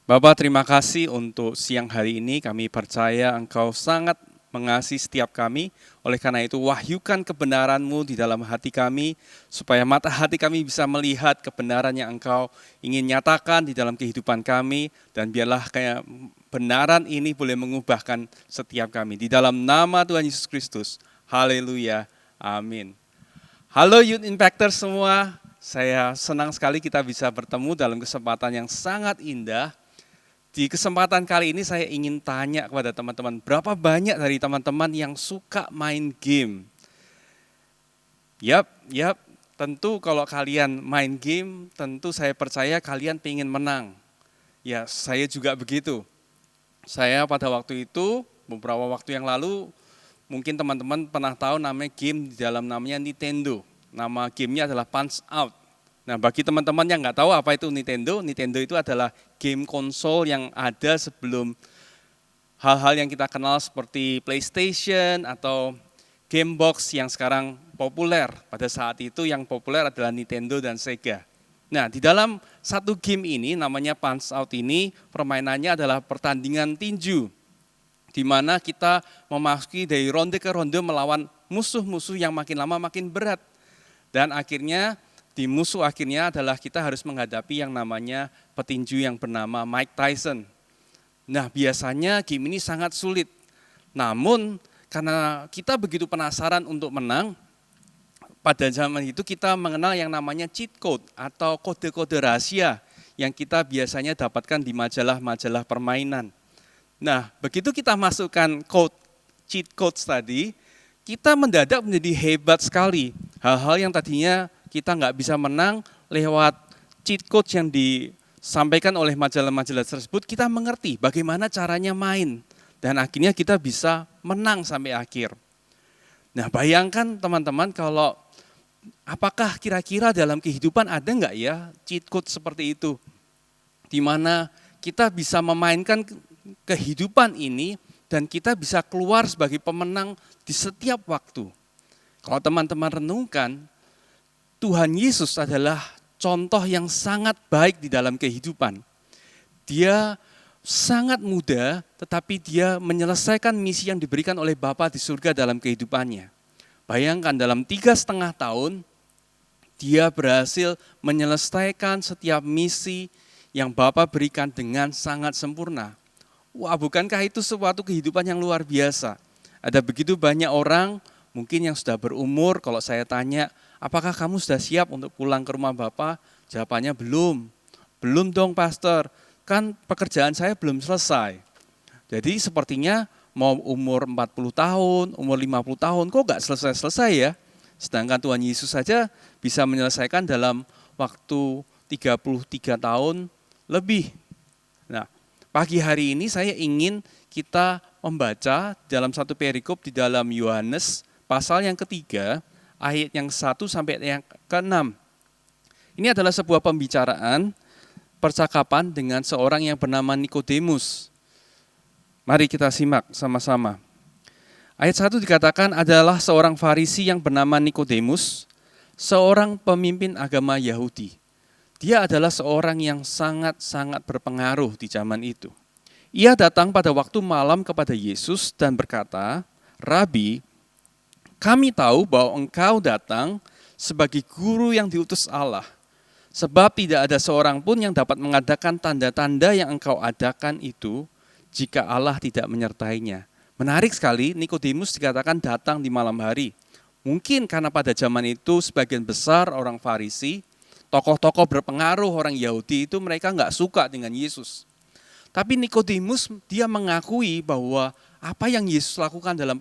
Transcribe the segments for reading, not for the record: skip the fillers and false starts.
Bapak, terima kasih untuk siang hari ini. Kami percaya Engkau sangat mengasihi setiap kami. Oleh karena itu, wahyukan kebenaran-Mu di dalam hati kami, supaya mata hati kami bisa melihat kebenaran yang Engkau ingin nyatakan di dalam kehidupan kami, dan biarlah kayak kebenaran ini boleh mengubahkan setiap kami. Di dalam nama Tuhan Yesus Kristus. Haleluya. Amin. Halo Youth Impactor semua. Saya senang sekali kita bisa bertemu dalam kesempatan yang sangat indah. Di kesempatan kali ini saya ingin tanya kepada teman-teman, berapa banyak dari teman-teman yang suka main game? Yap, tentu kalau kalian main game, tentu saya percaya kalian ingin menang. Ya, saya juga begitu. Saya pada waktu itu, beberapa waktu yang lalu, mungkin teman-teman pernah tahu namanya game di dalam namanya Nintendo. Nama gamenya adalah Punch Out. Nah, bagi teman-teman yang nggak tahu apa itu Nintendo, Nintendo itu adalah game konsol yang ada sebelum hal-hal yang kita kenal seperti PlayStation atau game box yang sekarang populer. Pada saat itu yang populer adalah Nintendo dan Sega. Nah, di dalam satu game ini namanya Punch Out ini, permainannya adalah pertandingan tinju, di mana kita memasuki dari ronde ke ronde melawan musuh-musuh yang makin lama makin berat. Dan akhirnya musuh akhirnya adalah kita harus menghadapi yang namanya petinju yang bernama Mike Tyson. Nah, biasanya game ini sangat sulit. Namun karena kita begitu penasaran untuk menang, pada zaman itu kita mengenal yang namanya cheat code atau kode-kode rahasia yang kita biasanya dapatkan di majalah-majalah permainan. Nah, begitu kita masukkan cheat codes tadi, kita mendadak menjadi hebat sekali. Hal-hal yang tadinya kita nggak bisa menang lewat cheat code yang disampaikan oleh majalah-majalah tersebut, kita mengerti bagaimana caranya main. Dan akhirnya kita bisa menang sampai akhir. Nah, bayangkan teman-teman kalau apakah kira-kira dalam kehidupan ada nggak ya cheat code seperti itu? Di mana kita bisa memainkan kehidupan ini dan kita bisa keluar sebagai pemenang di setiap waktu. Kalau teman-teman renungkan, Tuhan Yesus adalah contoh yang sangat baik di dalam kehidupan. Dia sangat muda, tetapi dia menyelesaikan misi yang diberikan oleh Bapa di surga dalam kehidupannya. Bayangkan dalam 3,5 tahun, dia berhasil menyelesaikan setiap misi yang Bapa berikan dengan sangat sempurna. Wah, bukankah itu suatu kehidupan yang luar biasa? Ada begitu banyak orang, mungkin yang sudah berumur, kalau saya tanya, apakah kamu sudah siap untuk pulang ke rumah Bapak? Jawabannya belum. Belum dong pastor, kan pekerjaan saya belum selesai. Jadi sepertinya mau umur 40 tahun, umur 50 tahun, kok gak selesai-selesai ya? Sedangkan Tuhan Yesus saja bisa menyelesaikan dalam waktu 33 tahun lebih. Nah, pagi hari ini saya ingin kita membaca dalam satu perikop di dalam Yohanes pasal yang ketiga, ayat yang 1 sampai yang ke-6. Ini adalah sebuah pembicaraan, percakapan dengan seorang yang bernama Nikodemus. Mari kita simak sama-sama. Ayat 1 dikatakan adalah seorang Farisi yang bernama Nikodemus, seorang pemimpin agama Yahudi. Dia adalah seorang yang sangat-sangat berpengaruh di zaman itu. Ia datang pada waktu malam kepada Yesus dan berkata, "Rabi, kami tahu bahwa engkau datang sebagai guru yang diutus Allah, sebab tidak ada seorang pun yang dapat mengadakan tanda-tanda yang engkau adakan itu jika Allah tidak menyertainya." Menarik sekali, Nikodemus dikatakan datang di malam hari. Mungkin karena pada zaman itu sebagian besar orang Farisi, tokoh-tokoh berpengaruh orang Yahudi itu mereka nggak suka dengan Yesus. Tapi Nikodemus dia mengakui bahwa apa yang Yesus lakukan dalam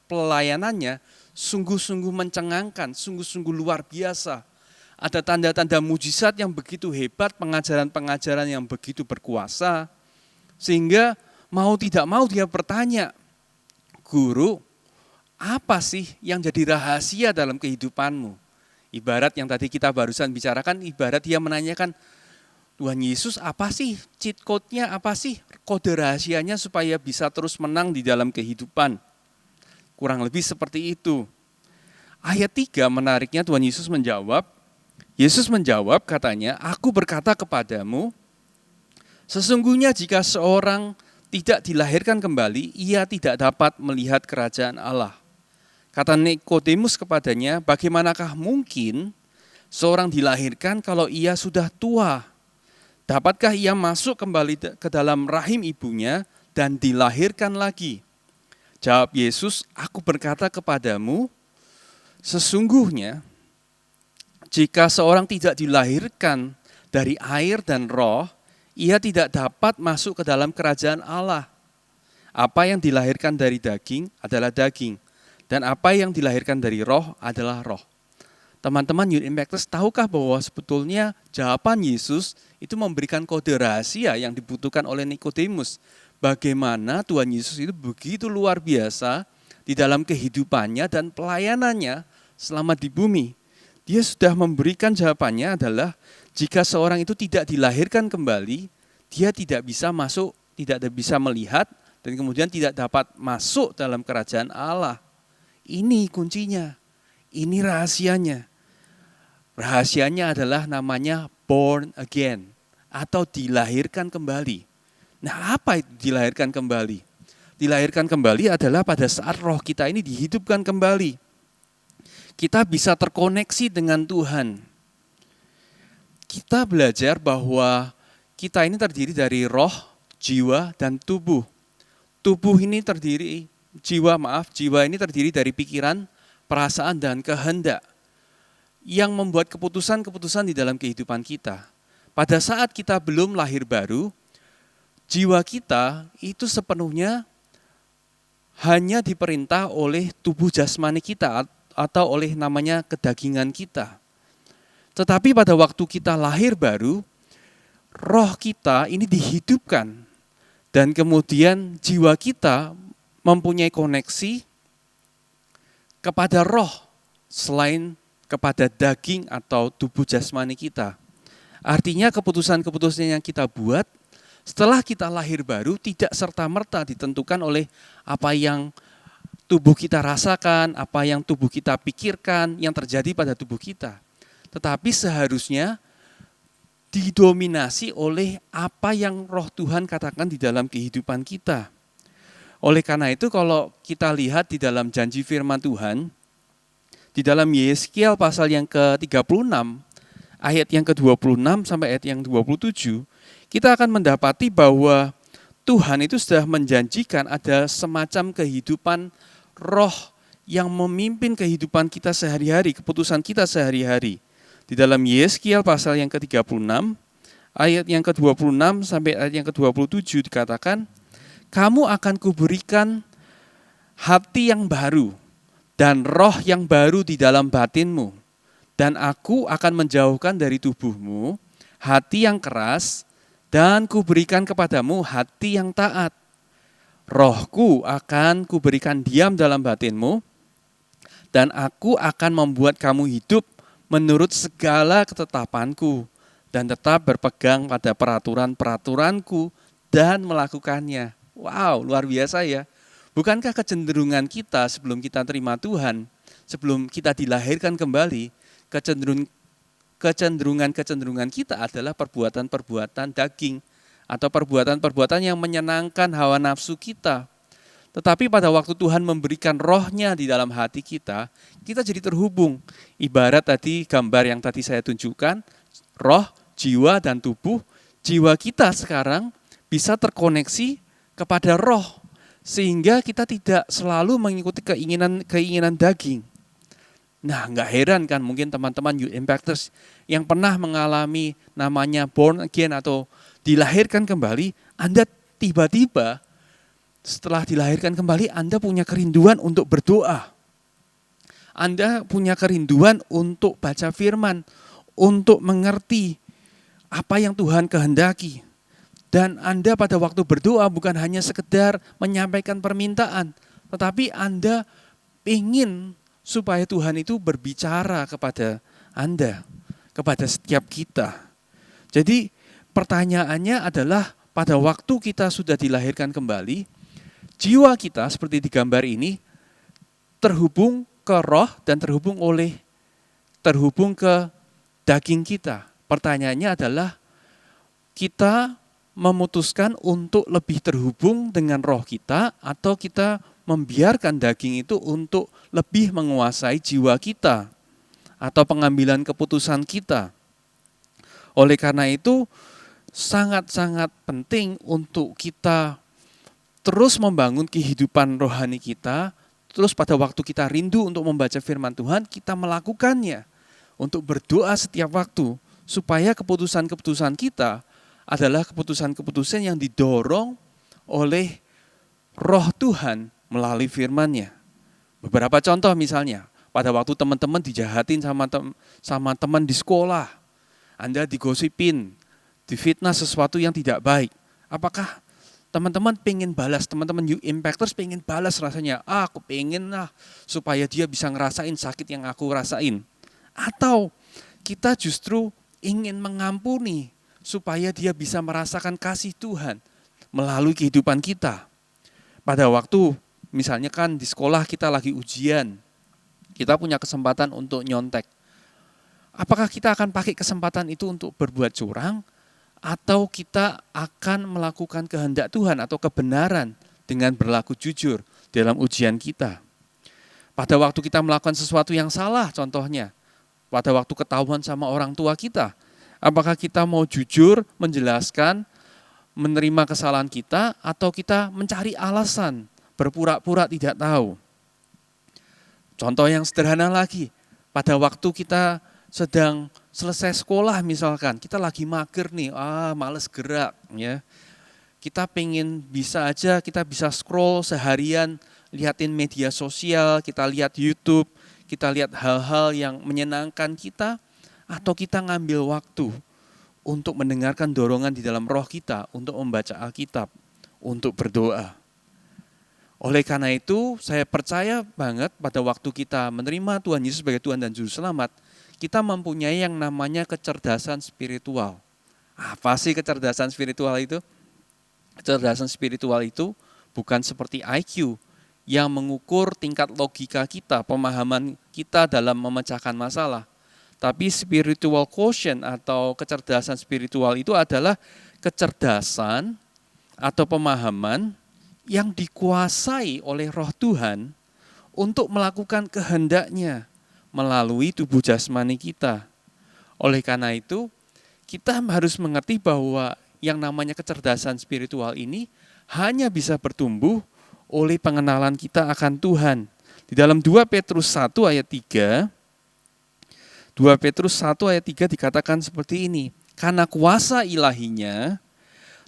pelayanannya sungguh-sungguh mencengangkan, sungguh-sungguh luar biasa. Ada tanda-tanda mujizat yang begitu hebat, pengajaran-pengajaran yang begitu berkuasa, sehingga mau tidak mau dia bertanya, "Guru, apa sih yang jadi rahasia dalam kehidupanmu?" Ibarat yang tadi kita barusan bicarakan, ibarat dia menanyakan, "Tuhan Yesus, apa sih cheat code-nya, apa sih kode rahasianya supaya bisa terus menang di dalam kehidupan?" Kurang lebih seperti itu. Ayat 3 menariknya, Tuhan Yesus menjawab katanya, "Aku berkata kepadamu, Sesungguhnya jika seorang tidak dilahirkan kembali, ia tidak dapat melihat kerajaan Allah. Kata Nikodemus kepadanya, bagaimanakah mungkin seorang dilahirkan kalau ia sudah tua? Dapatkah ia masuk kembali ke dalam rahim ibunya dan dilahirkan lagi? Jawab Yesus, aku berkata kepadamu, sesungguhnya jika seorang tidak dilahirkan dari air dan roh, ia tidak dapat masuk ke dalam kerajaan Allah. Apa yang dilahirkan dari daging adalah daging, dan apa yang dilahirkan dari roh adalah roh. Teman-teman Youth Impactors, tahukah bahwa sebetulnya jawaban Yesus itu memberikan kode rahasia yang dibutuhkan oleh Nikodemus. Bagaimana Tuhan Yesus itu begitu luar biasa di dalam kehidupannya dan pelayanannya selama di bumi. Dia sudah memberikan jawabannya adalah jika seorang itu tidak dilahirkan kembali, dia tidak bisa masuk, tidak bisa melihat, dan kemudian tidak dapat masuk dalam kerajaan Allah. Ini kuncinya, ini rahasianya. Rahasianya adalah namanya born again atau dilahirkan kembali. Nah, apa itu dilahirkan kembali? Dilahirkan kembali adalah pada saat roh kita ini dihidupkan kembali. Kita bisa terkoneksi dengan Tuhan. Kita belajar bahwa kita ini terdiri dari roh, jiwa, dan tubuh. Jiwa ini terdiri dari pikiran, perasaan, dan kehendak yang membuat keputusan-keputusan di dalam kehidupan kita. Pada saat kita belum lahir baru, jiwa kita itu sepenuhnya hanya diperintah oleh tubuh jasmani kita atau oleh namanya kedagingan kita. Tetapi pada waktu kita lahir baru, roh kita ini dihidupkan dan kemudian jiwa kita mempunyai koneksi kepada roh selain kepada daging atau tubuh jasmani kita. Artinya keputusan-keputusan yang kita buat setelah kita lahir baru tidak serta-merta ditentukan oleh apa yang tubuh kita rasakan, apa yang tubuh kita pikirkan, yang terjadi pada tubuh kita. Tetapi seharusnya didominasi oleh apa yang roh Tuhan katakan di dalam kehidupan kita. Oleh karena itu kalau kita lihat di dalam janji firman Tuhan, di dalam Yeskiel pasal yang ke-36, ayat yang ke-26 sampai ayat yang 27, kita akan mendapati bahwa Tuhan itu sudah menjanjikan ada semacam kehidupan roh yang memimpin kehidupan kita sehari-hari, keputusan kita sehari-hari. Di dalam Yeskiel pasal yang ke-36, ayat yang ke-26 sampai ayat yang ke-27 dikatakan, kamu akan kuberikan hati yang baru dan roh yang baru di dalam batinmu. Dan aku akan menjauhkan dari tubuhmu hati yang keras dan kuberikan kepadamu hati yang taat. Rohku akan kuberikan diam dalam batinmu dan aku akan membuat kamu hidup menurut segala ketetapanku dan tetap berpegang pada peraturan-peraturanku dan melakukannya. Wow, luar biasa ya. Bukankah kecenderungan kita sebelum kita terima Tuhan, sebelum kita dilahirkan kembali, kecenderungan kita adalah perbuatan-perbuatan daging atau perbuatan-perbuatan yang menyenangkan hawa nafsu kita. Tetapi pada waktu Tuhan memberikan rohnya di dalam hati kita jadi terhubung. Ibarat tadi gambar yang tadi saya tunjukkan, roh, jiwa, dan tubuh. Jiwa kita sekarang bisa terkoneksi kepada roh. Sehingga kita tidak selalu mengikuti keinginan daging. Nah, enggak heran kan mungkin teman-teman Youth Impactors yang pernah mengalami namanya born again atau dilahirkan kembali, Anda tiba-tiba setelah dilahirkan kembali, Anda punya kerinduan untuk berdoa. Anda punya kerinduan untuk baca firman, untuk mengerti apa yang Tuhan kehendaki. Dan Anda pada waktu berdoa bukan hanya sekedar menyampaikan permintaan, tetapi Anda ingin supaya Tuhan itu berbicara kepada Anda, kepada setiap kita. Jadi pertanyaannya adalah pada waktu kita sudah dilahirkan kembali, jiwa kita seperti di gambar ini terhubung ke roh dan terhubung ke daging kita. Pertanyaannya adalah kita memutuskan untuk lebih terhubung dengan roh kita atau kita membiarkan daging itu untuk lebih menguasai jiwa kita atau pengambilan keputusan kita. Oleh karena itu, sangat-sangat penting untuk kita terus membangun kehidupan rohani kita, terus pada waktu kita rindu untuk membaca firman Tuhan, kita melakukannya, untuk berdoa setiap waktu, supaya keputusan-keputusan kita adalah keputusan-keputusan yang didorong oleh roh Tuhan melalui firman-Nya. Beberapa contoh misalnya, pada waktu teman-teman dijahatin sama teman di sekolah, Anda digosipin, difitnah sesuatu yang tidak baik. Apakah teman-teman pengen balas, teman-teman Youth Impactors pengen balas rasanya, aku pengen lah supaya dia bisa ngerasain sakit yang aku rasain. Atau kita justru ingin mengampuni supaya dia bisa merasakan kasih Tuhan melalui kehidupan kita. Pada waktu misalnya kan di sekolah kita lagi ujian, kita punya kesempatan untuk nyontek. Apakah kita akan pakai kesempatan itu untuk berbuat curang, atau kita akan melakukan kehendak Tuhan atau kebenaran dengan berlaku jujur dalam ujian kita? Pada waktu kita melakukan sesuatu yang salah, contohnya, pada waktu ketahuan sama orang tua kita, apakah kita mau jujur menjelaskan, menerima kesalahan kita, atau kita mencari alasan, berpura-pura tidak tahu? Contoh yang sederhana lagi, pada waktu kita sedang selesai sekolah misalkan, kita lagi mager nih, males gerak ya. Kita pengen kita bisa scroll seharian, liatin media sosial, kita lihat YouTube, kita lihat hal-hal yang menyenangkan kita, atau kita ngambil waktu untuk mendengarkan dorongan di dalam roh kita, untuk membaca Alkitab, untuk berdoa. Oleh karena itu, saya percaya banget pada waktu kita menerima Tuhan Yesus sebagai Tuhan dan Juru Selamat, kita mempunyai yang namanya kecerdasan spiritual. Apa sih kecerdasan spiritual itu? Kecerdasan spiritual itu bukan seperti IQ yang mengukur tingkat logika kita, pemahaman kita dalam memecahkan masalah. Tapi spiritual quotient atau kecerdasan spiritual itu adalah kecerdasan atau pemahaman yang dikuasai oleh roh Tuhan untuk melakukan kehendak-Nya melalui tubuh jasmani kita. Oleh karena itu, kita harus mengerti bahwa yang namanya kecerdasan spiritual ini hanya bisa bertumbuh oleh pengenalan kita akan Tuhan. Di dalam 2 Petrus 1 ayat 3, 2 Petrus 1 ayat 3 dikatakan seperti ini, karena kuasa ilahinya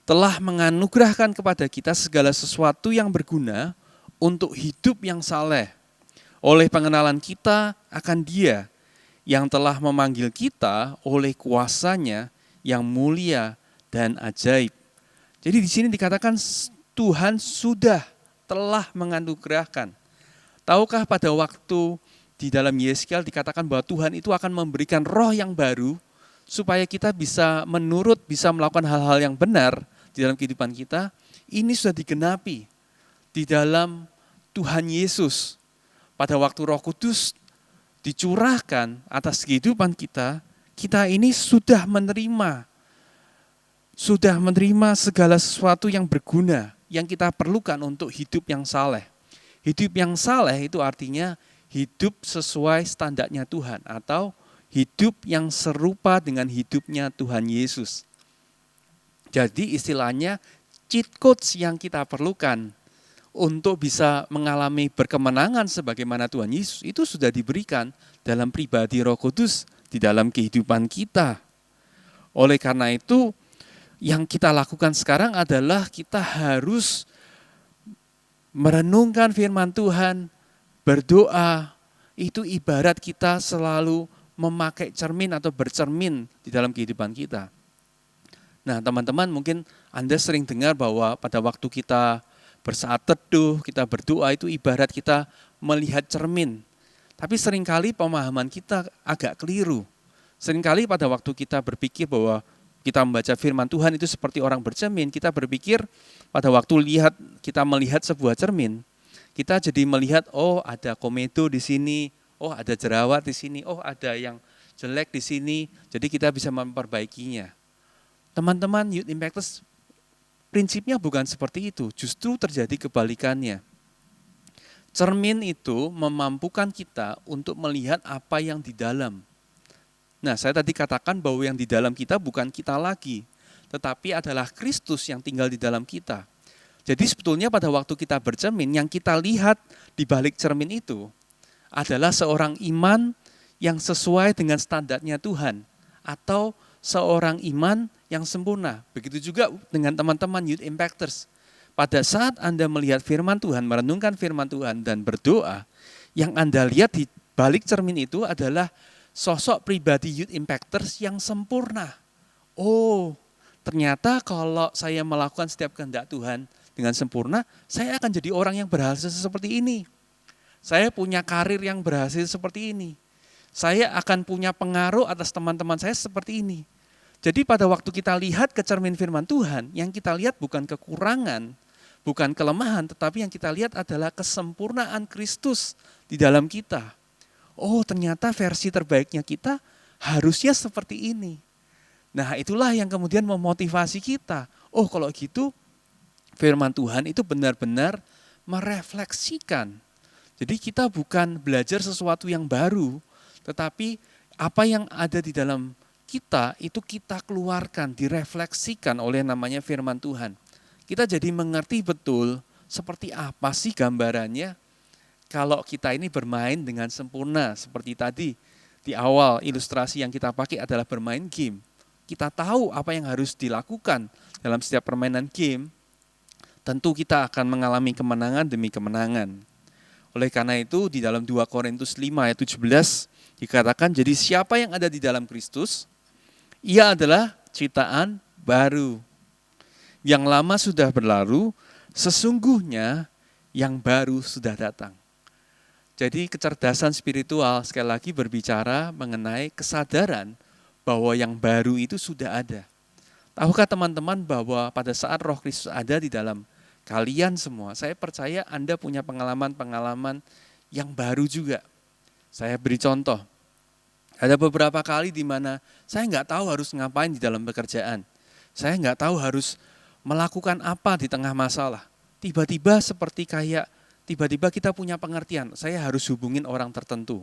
telah menganugerahkan kepada kita segala sesuatu yang berguna untuk hidup yang saleh, oleh pengenalan kita akan Dia yang telah memanggil kita oleh kuasa-Nya yang mulia dan ajaib. Jadi di sini dikatakan Tuhan telah menganugerahkan. Tahukah pada waktu di dalam Yeskiel dikatakan bahwa Tuhan itu akan memberikan roh yang baru supaya kita bisa menurut, bisa melakukan hal-hal yang benar di dalam kehidupan kita. Ini sudah digenapi di dalam Tuhan Yesus. Pada waktu Roh Kudus dicurahkan atas kehidupan kita, kita ini sudah menerima segala sesuatu yang berguna, yang kita perlukan untuk hidup yang saleh. Hidup yang saleh itu artinya hidup sesuai standarnya Tuhan, atau hidup yang serupa dengan hidupnya Tuhan Yesus. Jadi istilahnya cheat codes yang kita perlukan untuk bisa mengalami berkemenangan sebagaimana Tuhan Yesus itu sudah diberikan dalam pribadi Roh Kudus di dalam kehidupan kita. Oleh karena itu, yang kita lakukan sekarang adalah kita harus merenungkan firman Tuhan, berdoa. Itu ibarat kita selalu memakai cermin atau bercermin di dalam kehidupan kita. Nah, teman-teman, mungkin Anda sering dengar bahwa pada waktu kita bersaat teduh, kita berdoa itu ibarat kita melihat cermin. Tapi seringkali pemahaman kita agak keliru. Seringkali pada waktu kita berpikir bahwa kita membaca firman Tuhan itu seperti orang bercermin, kita berpikir pada waktu kita melihat sebuah cermin, kita jadi melihat, oh ada komedo di sini, oh ada jerawat di sini, oh ada yang jelek di sini, jadi kita bisa memperbaikinya. Teman-teman Youth Impactors, prinsipnya bukan seperti itu, justru terjadi kebalikannya. Cermin itu memampukan kita untuk melihat apa yang di dalam. Nah, saya tadi katakan bahwa yang di dalam kita bukan kita lagi, tetapi adalah Kristus yang tinggal di dalam kita. Jadi sebetulnya pada waktu kita bercermin, yang kita lihat di balik cermin itu adalah seorang iman yang sesuai dengan standarnya Tuhan, atau seorang iman yang sempurna. Begitu juga dengan teman-teman Youth Impactors. Pada saat Anda melihat firman Tuhan, merenungkan firman Tuhan dan berdoa, yang Anda lihat di balik cermin itu adalah sosok pribadi Youth Impactors yang sempurna. Oh, ternyata kalau saya melakukan setiap kehendak Tuhan dengan sempurna, saya akan jadi orang yang berhasil seperti ini. Saya punya karir yang berhasil seperti ini. Saya akan punya pengaruh atas teman-teman saya seperti ini. Jadi pada waktu kita lihat ke cermin firman Tuhan, yang kita lihat bukan kekurangan, bukan kelemahan, tetapi yang kita lihat adalah kesempurnaan Kristus di dalam kita. Oh, ternyata versi terbaiknya kita harusnya seperti ini. Nah, itulah yang kemudian memotivasi kita. Oh, kalau gitu firman Tuhan itu benar-benar merefleksikan. Jadi kita bukan belajar sesuatu yang baru, tetapi apa yang ada di dalam kita itu kita keluarkan, direfleksikan oleh namanya firman Tuhan. Kita jadi mengerti betul seperti apa sih gambarannya kalau kita ini bermain dengan sempurna. Seperti tadi di awal ilustrasi yang kita pakai adalah bermain game. Kita tahu apa yang harus dilakukan dalam setiap permainan game. Tentu kita akan mengalami kemenangan demi kemenangan. Oleh karena itu di dalam 2 Korintus 5 ayat 17 dikatakan, jadi siapa yang ada di dalam Kristus, ia adalah ciptaan baru. Yang lama sudah berlalu, sesungguhnya yang baru sudah datang. Jadi kecerdasan spiritual sekali lagi berbicara mengenai kesadaran bahwa yang baru itu sudah ada. Tahukah teman-teman bahwa pada saat Roh Kristus ada di dalam kalian semua, saya percaya Anda punya pengalaman-pengalaman yang baru juga. Saya beri contoh. Ada beberapa kali di mana saya nggak tahu harus ngapain di dalam pekerjaan. Saya nggak tahu harus melakukan apa di tengah masalah. Tiba-tiba tiba-tiba kita punya pengertian, saya harus hubungin orang tertentu.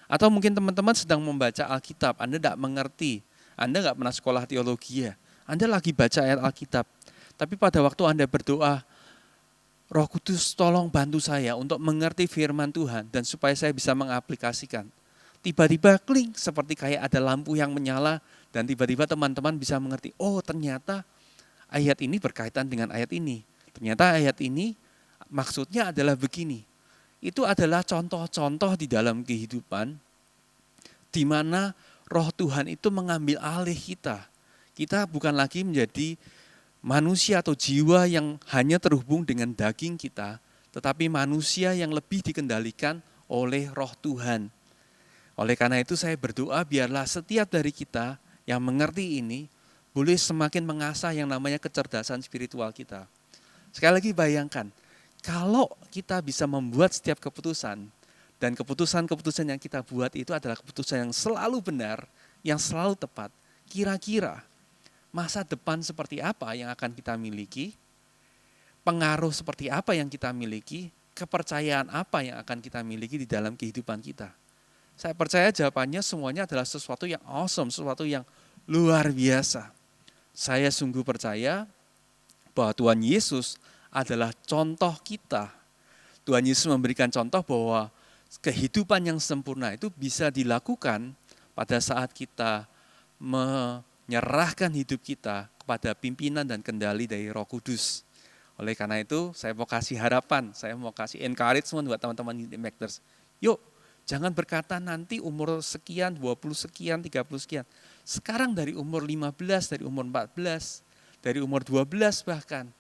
Atau mungkin teman-teman sedang membaca Alkitab, Anda tidak mengerti, Anda nggak pernah sekolah teologi ya, Anda lagi baca ayat Alkitab. Tapi pada waktu Anda berdoa, Roh Kudus tolong bantu saya untuk mengerti firman Tuhan dan supaya saya bisa mengaplikasikan. Tiba-tiba kling, seperti kayak ada lampu yang menyala dan tiba-tiba teman-teman bisa mengerti, oh ternyata ayat ini berkaitan dengan ayat ini. Ternyata ayat ini maksudnya adalah begini. Itu adalah contoh-contoh di dalam kehidupan di mana Roh Tuhan itu mengambil alih kita. Kita bukan lagi menjadi manusia atau jiwa yang hanya terhubung dengan daging kita, tetapi manusia yang lebih dikendalikan oleh Roh Tuhan. Oleh karena itu saya berdoa biarlah setiap dari kita yang mengerti ini boleh semakin mengasah yang namanya kecerdasan spiritual kita. Sekali lagi bayangkan, kalau kita bisa membuat setiap keputusan, dan keputusan-keputusan yang kita buat itu adalah keputusan yang selalu benar, yang selalu tepat, kira-kira masa depan seperti apa yang akan kita miliki, pengaruh seperti apa yang kita miliki, kepercayaan apa yang akan kita miliki di dalam kehidupan kita. Saya percaya jawabannya semuanya adalah sesuatu yang awesome, sesuatu yang luar biasa. Saya sungguh percaya bahwa Tuhan Yesus adalah contoh kita. Tuhan Yesus memberikan contoh bahwa kehidupan yang sempurna itu bisa dilakukan pada saat kita menyerahkan hidup kita kepada pimpinan dan kendali dari Roh Kudus. Oleh karena itu, saya mau kasih harapan, saya mau kasih encouragement buat teman-teman Youth Impactors. Yuk, jangan berkata nanti umur sekian, 20 sekian, 30 sekian. Sekarang dari umur 15, dari umur 14, dari umur 12 bahkan,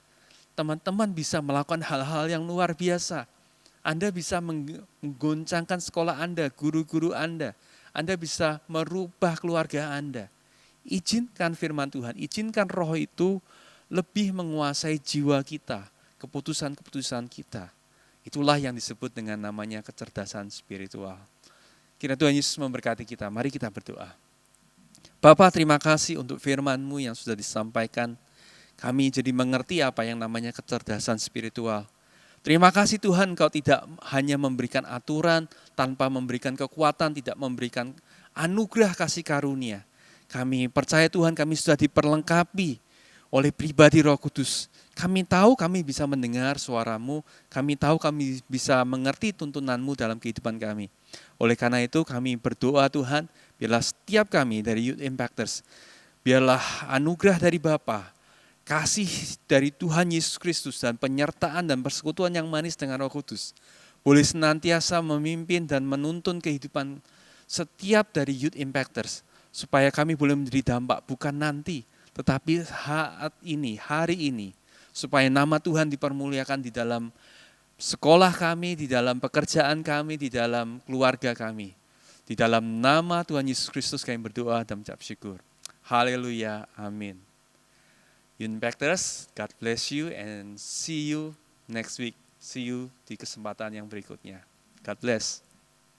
teman-teman bisa melakukan hal-hal yang luar biasa. Anda bisa menggoncangkan sekolah Anda, guru-guru Anda bisa merubah keluarga Anda. Izinkan firman Tuhan, izinkan Roh itu lebih menguasai jiwa kita, keputusan-keputusan kita. Itulah yang disebut dengan namanya kecerdasan spiritual. Kiranya Tuhan Yesus memberkati kita. Mari kita berdoa. Bapa, terima kasih untuk firman-Mu yang sudah disampaikan. Kami jadi mengerti apa yang namanya kecerdasan spiritual. Terima kasih Tuhan, Engkau tidak hanya memberikan aturan, tanpa memberikan kekuatan, tidak memberikan anugerah kasih karunia. Kami percaya Tuhan, kami sudah diperlengkapi oleh pribadi Roh Kudus. Kami tahu kami bisa mendengar suara-Mu, kami tahu kami bisa mengerti tuntunan-Mu dalam kehidupan kami. Oleh karena itu kami berdoa Tuhan, biarlah setiap kami dari Youth Impactors, biarlah anugerah dari Bapa, kasih dari Tuhan Yesus Kristus dan penyertaan dan persekutuan yang manis dengan Roh Kudus boleh senantiasa memimpin dan menuntun kehidupan setiap dari Youth Impactors, supaya kami boleh menjadi dampak bukan nanti, tetapi saat ini, hari ini, supaya nama Tuhan dipermuliakan di dalam sekolah kami, di dalam pekerjaan kami, di dalam keluarga kami. Di dalam nama Tuhan Yesus Kristus kami berdoa dan mengucap syukur. Haleluya, amin. Impactors, God bless you and see you next week. See you di kesempatan yang berikutnya. God bless.